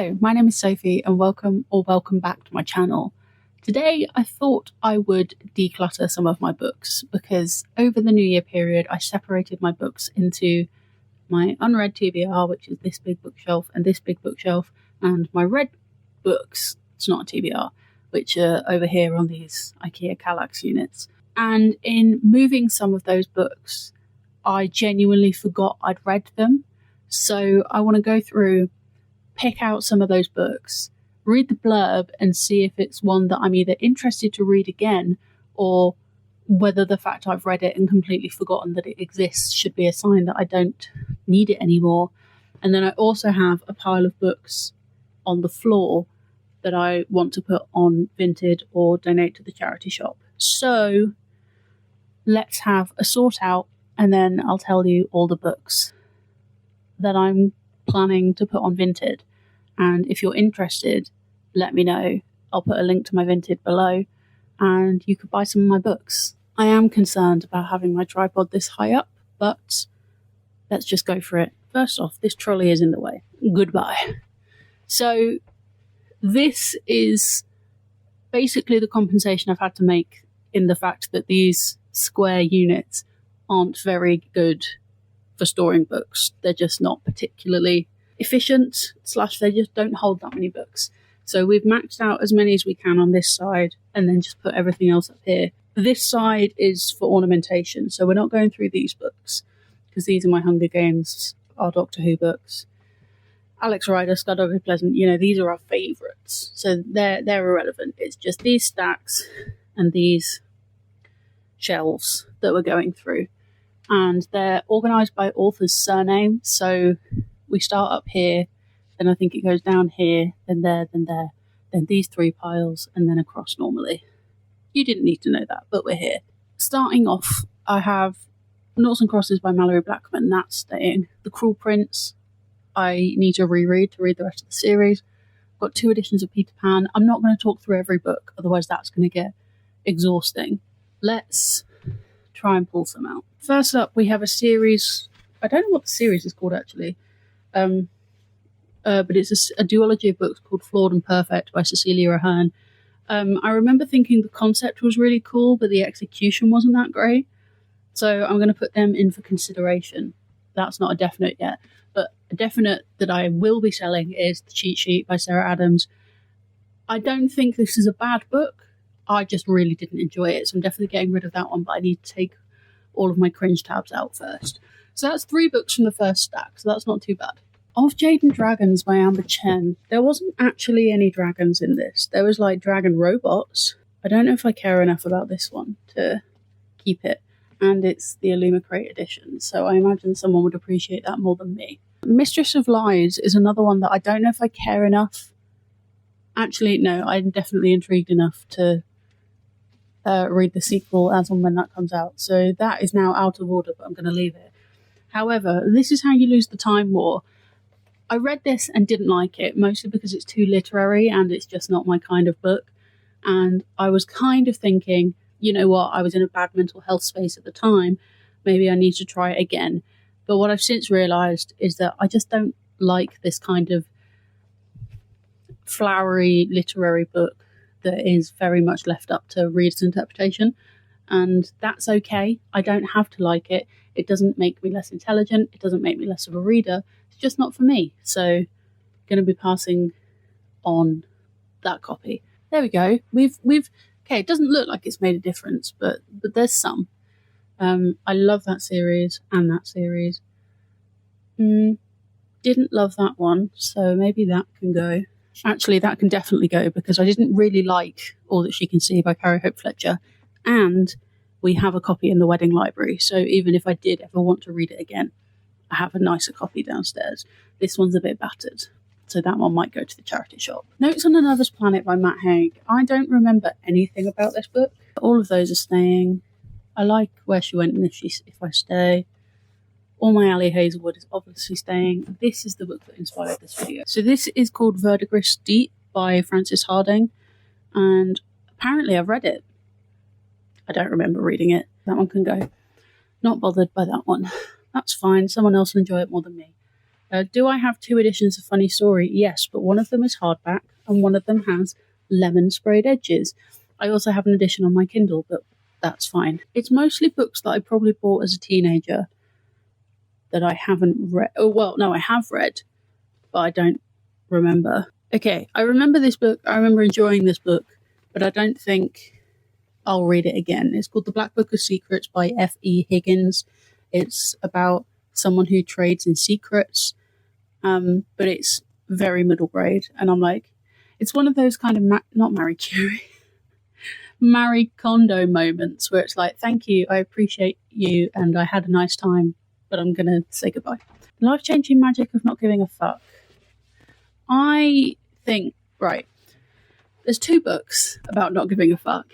Hello, my name is Sophie and welcome back to my channel. Today I thought I would declutter some of my books because over the New Year period I separated my books into my unread TBR, which is this big bookshelf and this big bookshelf, and my read books, it's not a TBR, which are over here on these IKEA Kallax units. And in moving some of those books, I genuinely forgot I'd read them. So I want to go through, pick out some of those books, read the blurb and see if it's one that I'm either interested to read again or whether the fact I've read it and completely forgotten that it exists should be a sign that I don't need it anymore. And then I also have a pile of books on the floor that I want to put on Vinted or donate to the charity shop. So let's have a sort out and then I'll tell you all the books that I'm planning to put on Vinted. And if you're interested, let me know. I'll put a link to my Vinted below and you could buy some of my books. I am concerned about having my tripod this high up, but let's just go for it. First off, this trolley is in the way. Goodbye. So this is basically the compensation I've had to make in the fact that these square units aren't very good for storing books. They're just not particularly efficient, / they just don't hold that many books. So we've maxed out as many as we can on this side and then just put everything else up here. This side is for ornamentation, so we're not going through these books because these are my Hunger Games, our Doctor Who books. Alex Rider, Scudderby Pleasant, these are our favourites. So they're irrelevant. It's just these stacks and these shelves that we're going through. And they're organised by author's surname, so we start up here, then I think it goes down here, then there, then these three piles, and then across normally. You didn't need to know that, but we're here. Starting off, I have Noughts and Crosses by Mallory Blackman, that's staying. The Cruel Prince, I need to reread to read the rest of the series. I've got 2 editions of Peter Pan. I'm not going to talk through every book, otherwise that's going to get exhausting. Let's try and pull some out. First up, we have a series. I don't know what the series is called actually, but it's a duology of books called Flawed and Perfect by Cecilia Ahern. I remember thinking the concept was really cool, but the execution wasn't that great. So I'm going to put them in for consideration. That's not a definite yet, but a definite that I will be selling is The Cheat Sheet by Sarah Adams. I don't think this is a bad book. I just really didn't enjoy it, so I'm definitely getting rid of that one, but I need to take all of my cringe tabs out first. So that's 3 books from the first stack, so that's not too bad. Of Jade and Dragons by Amber Chen, there wasn't actually any dragons in this. There was like dragon robots. I don't know if I care enough about this one to keep it, and it's the Illumicrate edition, so I imagine someone would appreciate that more than me. Mistress of Lies is another one that I don't know if I care enough. Actually, no, I'm definitely intrigued enough to read the sequel as and when that comes out. So that is now out of order, but I'm going to leave it. However, This Is How You Lose the Time War. I read this and didn't like it, mostly because it's too literary and it's just not my kind of book. And I was kind of thinking, you know what, I was in a bad mental health space at the time. Maybe I need to try it again. But what I've since realised is that I just don't like this kind of flowery literary book that is very much left up to reader's interpretation, and that's okay. I don't have to like it. It doesn't make me less intelligent. It doesn't make me less of a reader. It's just not for me. So I'm going to be passing on that copy. There we go. We've okay. It doesn't look like it's made a difference, but there's some. I love that series and that series. Didn't love that one, so maybe that can go. Actually, that can definitely go because I didn't really like All That She Can See by Carrie Hope Fletcher, and we have a copy in the wedding library, so even if I did ever want to read it again, I have a nicer copy downstairs. This one's a bit battered, so that one might go to the charity shop. Notes on Another's Planet by Matt Haig. I don't remember anything about this book. All of those are staying. I like Where She Went and If I Stay. All My Alley Hazelwood is obviously staying. This is the book that inspired this video. So this is called Verdigris Deep by Frances Harding, and apparently I've read it. I don't remember reading it. That one can go. Not bothered by that one. That's fine. Someone else will enjoy it more than me. Do I have 2 editions of Funny Story? Yes, but one of them is hardback and one of them has lemon sprayed edges. I also have an edition on my Kindle, but that's fine. It's mostly books that I probably bought as a teenager that I haven't read. Oh, well, no, I have read, but I don't remember. Okay, I remember this book. I remember enjoying this book, but I don't think I'll read it again. It's called The Black Book of Secrets by F.E. Higgins. It's about someone who trades in secrets, but it's very middle grade. And I'm like, it's one of those kind of, not Marie Curie, Marie Kondo moments where it's like, thank you, I appreciate you, and I had a nice time, but I'm going to say goodbye. Life-changing magic of not giving a fuck. I think, right, there's 2 books about not giving a fuck.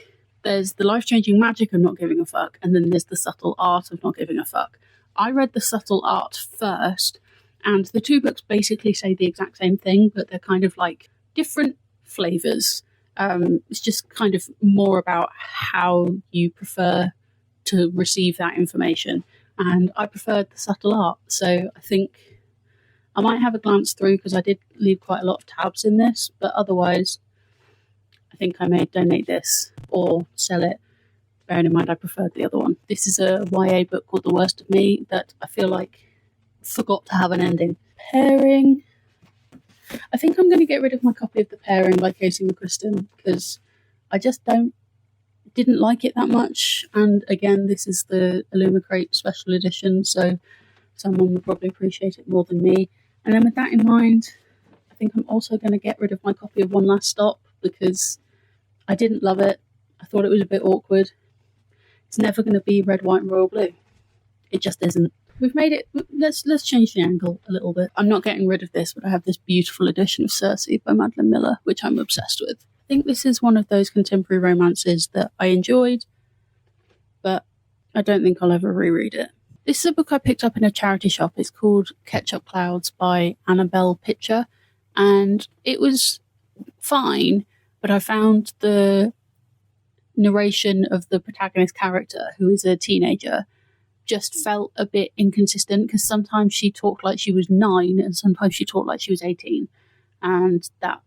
There's the life-changing magic of not giving a fuck, and then there's the subtle art of not giving a fuck. I read the subtle art first, and the 2 books basically say the exact same thing, but they're kind of like different flavours. It's just kind of more about how you prefer to receive that information. And I preferred the subtle art, so I think I might have a glance through because I did leave quite a lot of tabs in this, but otherwise I think I may donate this or sell it, bearing in mind I preferred the other one. This is a YA book called The Worst of Me that I feel like forgot to have an ending. Pairing. I think I'm going to get rid of my copy of The Pairing by Casey McQuiston because I just didn't like it that much. And again, this is the Illumicrate special edition, so someone would probably appreciate it more than me. And then with that in mind, I think I'm also going to get rid of my copy of One Last Stop because I didn't love it. I thought it was a bit awkward. It's never going to be red, white, and royal blue. It just isn't. We've made it. Let's change the angle a little bit. I'm not getting rid of this, but I have this beautiful edition of Circe by Madeline Miller, which I'm obsessed with. I think this is one of those contemporary romances that I enjoyed, but I don't think I'll ever reread it. This is a book I picked up in a charity shop. It's called Ketchup Clouds by Annabelle Pitcher, and it was fine, but I found the narration of the protagonist character, who is a teenager, just felt a bit inconsistent because sometimes she talked like she was 9 and sometimes she talked like she was 18, and that,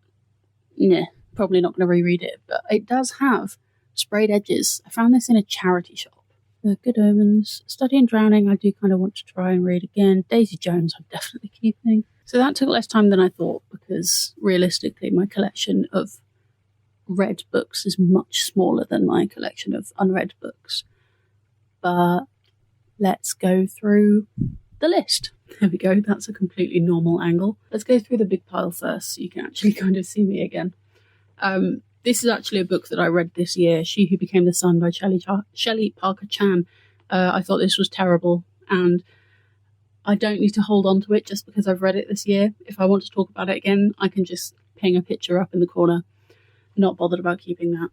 probably not going to reread it, but it does have sprayed edges. I found this in a charity shop. The Good Omens, Study in Drowning, I do kind of want to try and read again. Daisy Jones, I'm definitely keeping. So that took less time than I thought because realistically my collection of read books is much smaller than my collection of unread books. But let's go through the list. There we go, that's a completely normal angle. Let's go through the big pile first so you can actually kind of see me again. This is actually a book that I read this year, She Who Became the Sun by Shelley Parker Chan. I thought this was terrible, and I don't need to hold on to it just because I've read it this year. If I want to talk about it again, I can just ping a picture up in the corner. Not bothered about keeping that.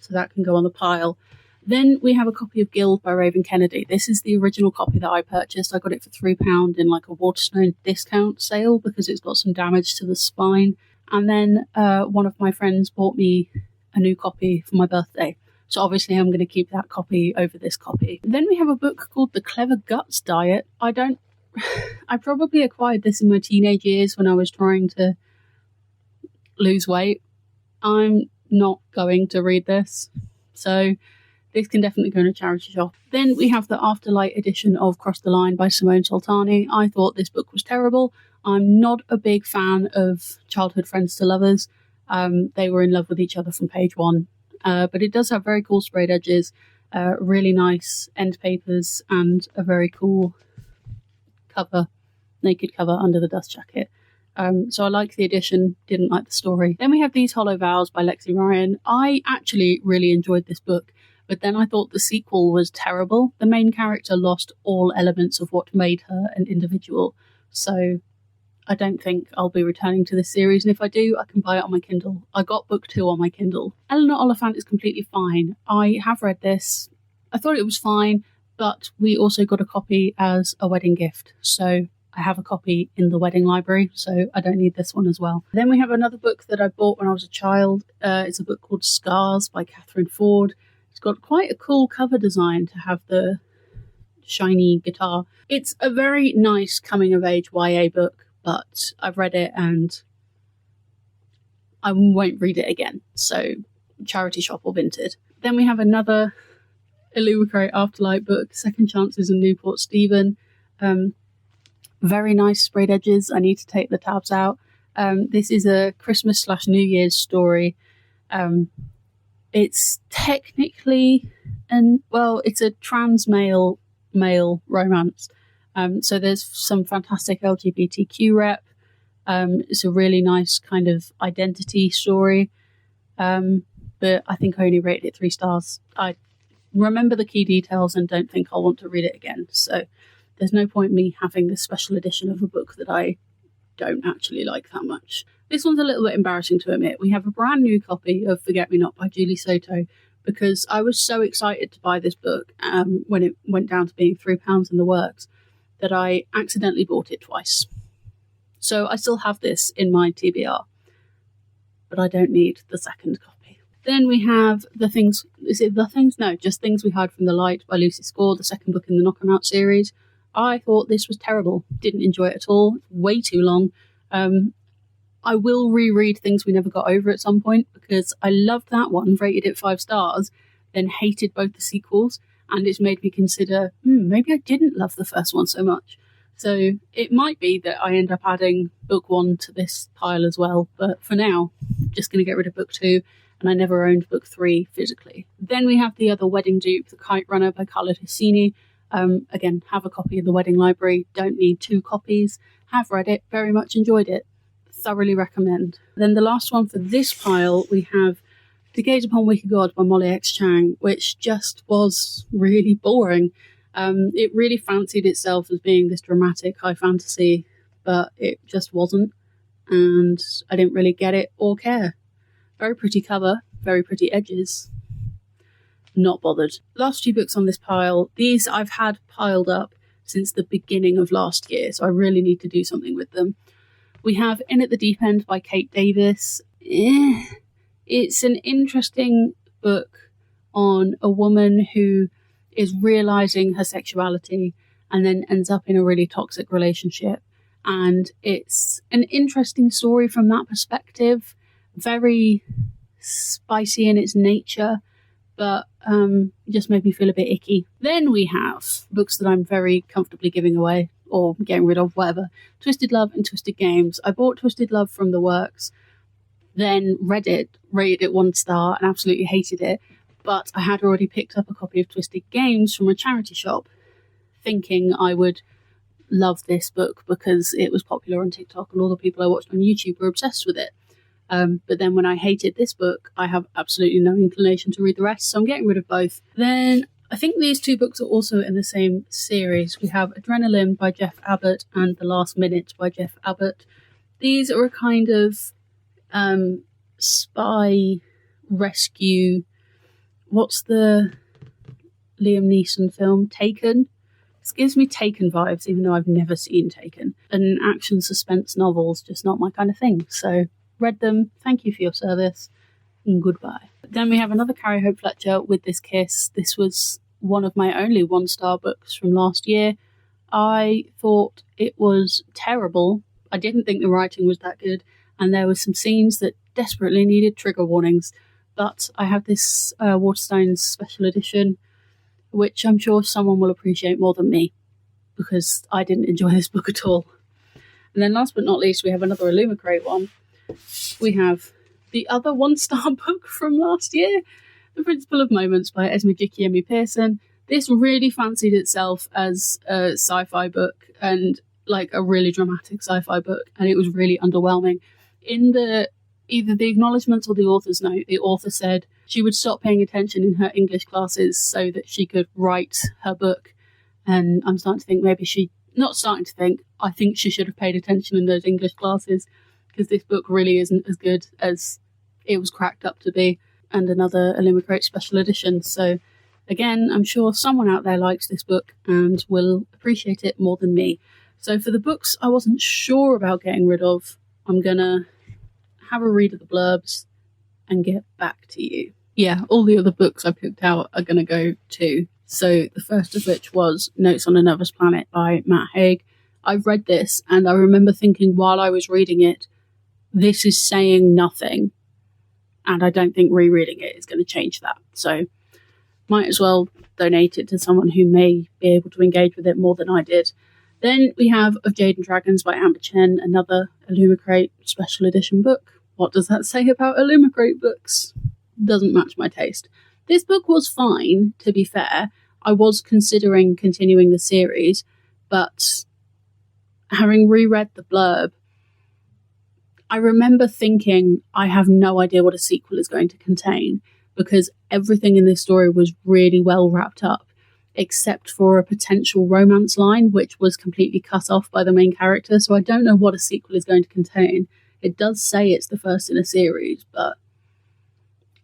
So that can go on the pile. Then we have a copy of Guild by Raven Kennedy. This is the original copy that I purchased. I got it for £3 in like a Waterstone discount sale because it's got some damage to the spine. And then one of my friends bought me a new copy for my birthday. So obviously I'm going to keep that copy over this copy. Then we have a book called The Clever Guts Diet. I probably acquired this in my teenage years when I was trying to lose weight. I'm not going to read this. So this can definitely go in a charity shop. Then we have the Afterlight edition of Cross the Line by Simone Soltani. I thought this book was terrible. I'm not a big fan of childhood friends to lovers. They were in love with each other from page 1. But it does have very cool sprayed edges, really nice end papers, and a very cool cover, naked cover under the dust jacket. So I like the edition, didn't like the story. Then we have These Hollow Vows by Lexi Ryan. I actually really enjoyed this book, but then I thought the sequel was terrible. The main character lost all elements of what made her an individual. So I don't think I'll be returning to this series, and if I do, I can buy it on my Kindle. I got book 2 on my Kindle. Eleanor Oliphant is completely fine. I have read this. I thought it was fine, but we also got a copy as a wedding gift, so I have a copy in the wedding library, so I don't need this one as well. Then we have another book that I bought when I was a child. It's a book called Scars by Catherine Ford. It's got quite a cool cover design to have the shiny guitar. It's a very nice coming-of-age YA book. but I've read it and I won't read it again. So charity shop or Vinted. Then we have another Illumicrate Afterlight book, Second Chances in Newport Stephen. Very nice sprayed edges. I need to take the tabs out. This is a Christmas/New Year's story. It's technically it's a trans male romance. So there's some fantastic LGBTQ rep. It's a really nice kind of identity story. But I think I only rated it 3 stars. I remember the key details and don't think I'll want to read it again. So there's no point me having this special edition of a book that I don't actually like that much. This one's a little bit embarrassing to admit. We have a brand new copy of Forget Me Not by Julie Soto because I was so excited to buy this book when it went down to being £3 in the works that I accidentally bought it twice. So I still have this in my TBR, but I don't need the second copy. Then we have Just Things We Hide from the Light by Lucy Score, the second book in the Knock 'Em Out series. I thought this was terrible. Didn't enjoy it at all. Way too long. I will reread Things We Never Got Over at some point because I loved that one, rated it 5 stars, then hated both the sequels, and it's made me consider, maybe I didn't love the first one so much. So it might be that I end up adding book 1 to this pile as well, but for now, just going to get rid of book 2, and I never owned book 3 physically. Then we have the other wedding dupe, The Kite Runner by Carla Ticini. Again, have a copy in the wedding library, don't need 2 copies. Have read it, very much enjoyed it. Thoroughly recommend. Then the last one for this pile, we have To Gaze Upon Wicked God by Molly X. Chang, which just was really boring. It really fancied itself as being this dramatic high fantasy, but it just wasn't, and I didn't really get it or care. Very pretty cover, very pretty edges. Not bothered. Last 2 books on this pile, these I've had piled up since the beginning of last year, so I really need to do something with them. We have In at the Deep End by Kate Davis. It's an interesting book on a woman who is realizing her sexuality and then ends up in a really toxic relationship. And it's an interesting story from that perspective. Very spicy in its nature, but just made me feel a bit icky. Then we have books that I'm very comfortably giving away or getting rid of, whatever. Twisted Love and Twisted Games. I bought Twisted Love from the works, then read it, rated it 1 star, and absolutely hated it. But I had already picked up a copy of Twisted Games from a charity shop, thinking I would love this book because it was popular on TikTok and all the people I watched on YouTube were obsessed with it. But then when I hated this book, I have absolutely no inclination to read the rest, so I'm getting rid of both. Then I think these 2 books are also in the same series. We have Adrenaline by Jeff Abbott and The Last Minute by Jeff Abbott. These are a kind of spy rescue. What's the Liam Neeson film? Taken? This gives me Taken vibes, even though I've never seen Taken. And action suspense novels, just not my kind of thing. So read them. Thank you for your service. And goodbye. Then we have another Carrie Hope Fletcher, With This Kiss. This was one of my only 1-star books from last year. I thought it was terrible. I didn't think the writing was that good, and there were some scenes that desperately needed trigger warnings. But I have this Waterstones special edition, which I'm sure someone will appreciate more than me, because I didn't enjoy this book at all. And then last but not least, we have another Illumicrate one. We have the other 1-star book from last year, The Principle of Moments by Esme Jikiemi Pearson. This really fancied itself as a sci-fi book and like a really dramatic sci-fi book, and it was really underwhelming. In either the acknowledgements or the author's note, the author said she would stop paying attention in her English classes so that she could write her book. And I'm starting to think I think she should have paid attention in those English classes, because this book really isn't as good as it was cracked up to be. And another Illumicrate special edition. So again, I'm sure someone out there likes this book and will appreciate it more than me. So for the books I wasn't sure about getting rid of, I'm gonna have a read of the blurbs and get back to you. Yeah, all the other books I picked out are gonna go too. So the first of which was Notes on a Nervous Planet by Matt Haig. I've read this and I remember thinking while I was reading it, this is saying nothing. And I don't think rereading it is going to change that. So might as well donate it to someone who may be able to engage with it more than I did. Then we have Of Jade and Dragons by Amber Chen, another Illumicrate special edition book. What does that say about Illumicrate books? Doesn't match my taste. This book was fine, to be fair. I was considering continuing the series, but having reread the blurb, I remember thinking I have no idea what a sequel is going to contain, because everything in this story was really well wrapped up, except for a potential romance line, which was completely cut off by the main character. So I don't know what a sequel is going to contain. It does say it's the first in a series, but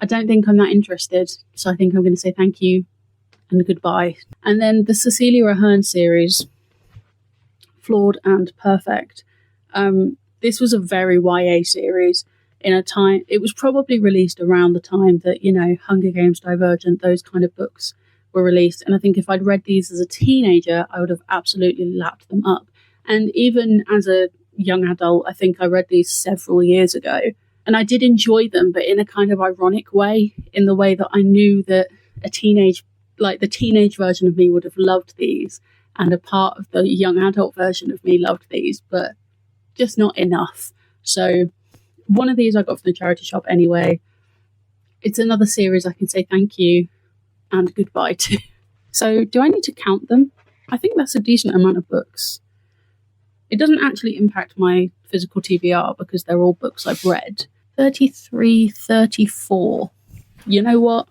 I don't think I'm that interested. So I think I'm going to say thank you and goodbye. And then the Cecilia Ahern series, Flawed and Perfect. This was a very YA series in a time, it was probably released around the time that, Hunger Games, Divergent, those kind of books were released. And I think if I'd read these as a teenager, I would have absolutely lapped them up. And even as a young adult, I think I read these several years ago. And I did enjoy them, but in a kind of ironic way, in the way that I knew that the teenage version of me would have loved these, and a part of the young adult version of me loved these, but just not enough. So one of these I got from the charity shop anyway. It's another series I can say thank you and goodbye to. So do I need to count them? I think that's a decent amount of books. It doesn't actually impact my physical TBR because they're all books I've read. 33, 34. You know what?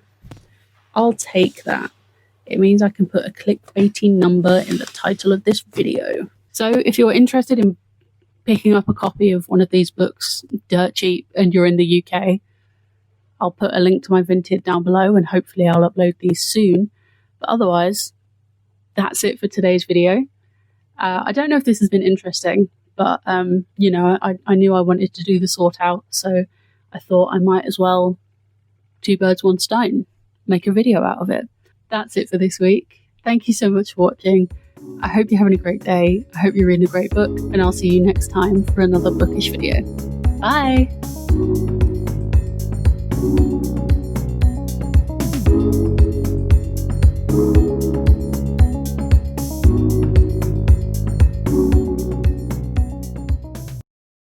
I'll take that. It means I can put a clickbaity number in the title of this video. So if you're interested in picking up a copy of one of these books dirt cheap and you're in the UK, I'll put a link to my Vinted down below and hopefully I'll upload these soon. But otherwise, that's it for today's video. I don't know if this has been interesting, but I knew I wanted to do the sort out, so I thought I might as well 2 birds, 1 stone, make a video out of it. That's it for this week. Thank you so much for watching. I hope you're having a great day. I hope you're reading a great book, and I'll see you next time for another bookish video. Bye!